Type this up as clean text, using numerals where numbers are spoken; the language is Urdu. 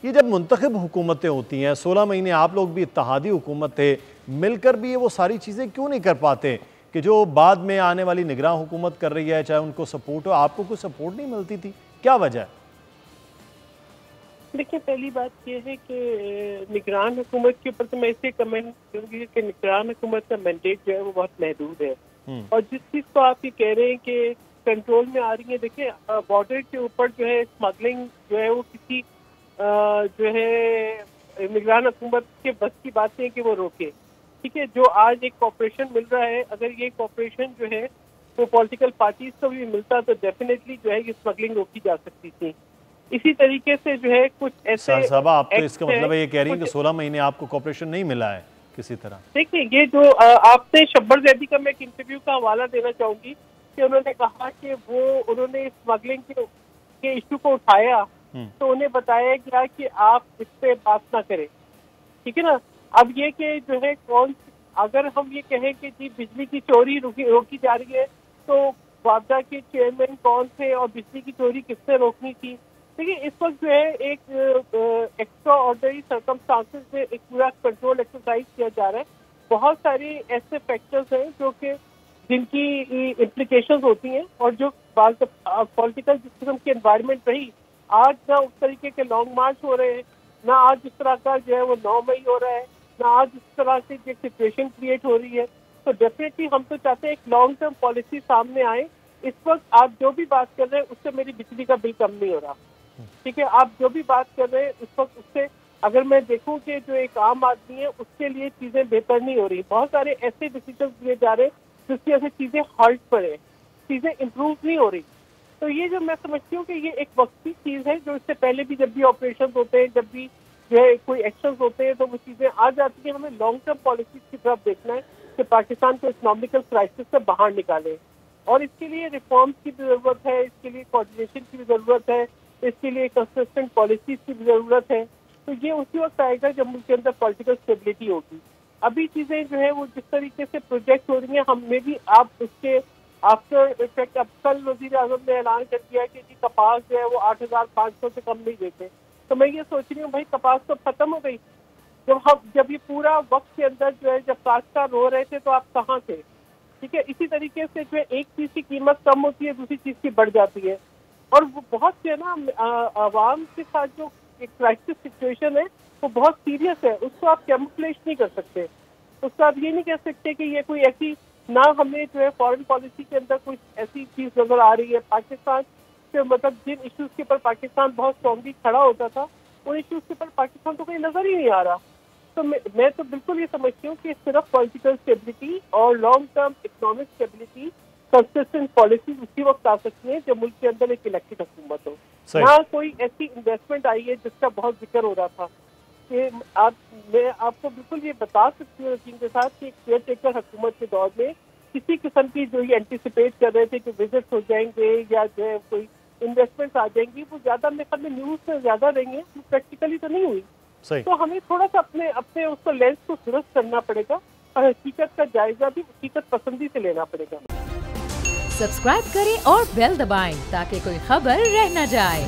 یہ جب منتخب حکومتیں ہوتی ہیں، 16 مہینے آپ لوگ بھی اتحادی حکومت تھے، مل کر بھی یہ وہ ساری چیزیں کیوں نہیں کر پاتے کہ جو بعد میں آنے والی نگراں حکومت کر رہی ہے، چاہے ان کو سپورٹ ہو، آپ کو کوئی سپورٹ نہیں ملتی تھی؟ کیا وجہ ہے؟ دیکھیں، پہلی بات یہ ہے کہ نگران حکومت کے اوپر تو میں اسے کمنٹ کروں گی کہ نگران حکومت کا مینڈیٹ جو ہے وہ بہت محدود ہے، اور جس چیز کو آپ یہ کہہ رہے ہیں کہ کنٹرول میں آ رہی ہے، دیکھیں بارڈر کے اوپر جو ہے اسمگلنگ جو ہے وہ کسی جو ہے نگران حکومت کے بس کی بات ہے کہ وہ روکے، ٹھیک ہے۔ جو آج ایک کوپریشن مل رہا ہے، اگر یہ کوپریشن جو ہے وہ پولیٹیکل پارٹیز کو بھی ملتا تو ڈیفینیٹلی جو ہے یہ اسمگلنگ روکی جا سکتی تھی۔ اسی طریقے سے جو ہے کچھ ایسے صاحبہ، آپ تو اس کا مطلب ہے یہ کہہ رہی ہیں کہ 16 مہینے آپ کو کوپریشن نہیں ملا ہے کسی طرح؟ دیکھیں، یہ جو آپ نے شبر زیدی کا میں ایک انٹرویو کا حوالہ دینا چاہوں گی کہ انہوں نے کہا کہ انہوں نے اسمگلنگ کے ایشو کو اٹھایا تو انہیں بتایا گیا کہ آپ اس پہ بات نہ کریں، ٹھیک ہے نا۔ اب یہ کہ جو ہے اگر ہم یہ کہیں کہ جی بجلی کی چوری روکی جا رہی ہے تو وابڈا کے چیئرمین کون تھے اور بجلی کی چوری کس سے روکنی تھی؟ دیکھیے، اس وقت جو ہے ایک ایکسٹرا آرڈنری سرکمسٹانسز میں ایک پورا کنٹرول ایکسرسائز کیا جا رہا ہے۔ بہت سارے ایسے فیکٹرز ہیں جو کہ جن کی امپلیکیشنز ہوتی ہیں، اور جو بعض پولیٹیکل جس قسم کی انوائرمنٹ رہی، آج نہ اس طریقے کے لانگ مارچ ہو رہے ہیں، نہ آج اس طرح کا جو ہے وہ 9 مئی ہو رہا ہے، نہ آج اس طرح سے ایک سچویشن کریٹ ہو رہی ہے۔ تو ڈیفینیٹلی ہم تو چاہتے ہیں ایک لانگ ٹرم پالیسی سامنے آئے۔ اس وقت آپ جو بھی بات کر رہے ہیں اس سے میری بجلی کا بل کم نہیں ہو رہا، ٹھیک ہے۔ آپ جو بھی بات کر رہے ہیں اس وقت اس سے اگر میں دیکھوں کہ جو ایک عام آدمی ہے اس کے لیے چیزیں بہتر نہیں ہو رہی، بہت سارے ایسے ڈیسیجنز لیے جا رہے ہیں جس کی وجہ سے چیزیں ہالٹ پر ہیں، چیزیں امپروو نہیں ہو رہی۔ تو یہ جو میں سمجھتی ہوں کہ یہ ایک وقتی چیز ہے، جو اس سے پہلے بھی جب بھی آپریشن ہوتے ہیں، جب بھی جو ہے کوئی ایکشنز ہوتے ہیں تو وہ چیزیں آ جاتی ہیں۔ ہمیں لانگ ٹرم پالیسیز کی طرف دیکھنا ہے کہ پاکستان کو اکنامیکل کرائسس سے باہر نکالے، اور اس کے لیے ریفارمز کی بھی ضرورت ہے، اس کے لیے کوآرڈینیشن کی بھی ضرورت ہے، اس کے لیے کنسسٹنٹ پالیسیز کی بھی ضرورت ہے۔ تو یہ اسی وقت آئے گا جب ملک کے اندر پولیٹیکل اسٹیبلٹی ہوگی۔ ابھی چیزیں جو ہے وہ جس طریقے سے پروجیکٹ ہو رہی ہیں، ہم میں بھی آپ اس کے آفٹر افیکٹ، اب کل وزیر اعظم نے اعلان کر دیا کہ جی کپاس جو ہے وہ 8,500 سے کم نہیں دیتے۔ تو میں یہ سوچ رہی ہوں بھائی کپاس تو ختم ہو گئی، جب یہ پورا وقت کے اندر جو ہے جب کاشتکار رو رہے تھے تو آپ کہاں تھے، ٹھیک ہے۔ اسی طریقے سے جو ہے ایک چیز کی قیمت کم ہوتی ہے، دوسری چیز کی بڑھ جاتی ہے، اور وہ بہت سے نا عوام کے ساتھ جو ایک کرائسس سچویشن ہے وہ بہت سیریس ہے، اس کو آپ کیموفلیج نہیں کر سکتے، اس کو آپ یہ نہیں کہہ سکتے کہ یہ کوئی ایسی، نہ ہمیں جو ہے فارن پالیسی کے اندر کوئی ایسی چیز نظر آ رہی ہے۔ پاکستان سے مطلب جن ایشوز کے اوپر پاکستان بہت اسٹرانگلی کھڑا ہوتا تھا، ان ایشوز کے اوپر پاکستان تو کہیں نظر ہی نہیں آ رہا۔ تو میں تو بالکل یہ سمجھتی ہوں کہ صرف پولیٹیکل اسٹیبلٹی اور long term economic stability, consistent policies اسی وقت آ سکتی ہیں جب ملک کے اندر ایک الیکٹڈ حکومت ہو، نہ کوئی ایسی انویسٹمنٹ آئی ہے جس کا بہت ذکر ہو رہا تھا کہ میں آپ کو بالکل یہ بتا سکتی ہوں یقین کے ساتھ کہ ایک کیئر ٹیکر حکومت کے دور میں کسی قسم کی جو یہ اینٹیسپیٹ کر رہے تھے کہ وزٹس ہو جائیں گے یا جو ہے کوئی انویسٹمنٹ آ جائیں گی، وہ زیادہ میرے خیال میں نیوز سے زیادہ رہیں گے، وہ پریکٹیکلی تو نہیں ہوئی۔ تو ہمیں تھوڑا سا اپنے اس کو لینس کو درست کرنا پڑے گا، اور حقیقت کا جائزہ بھی حقیقت پسندی سے لینا پڑے گا۔ سبسکرائب کریں اور بیل دبائیں تاکہ کوئی خبر رہ نہ جائے۔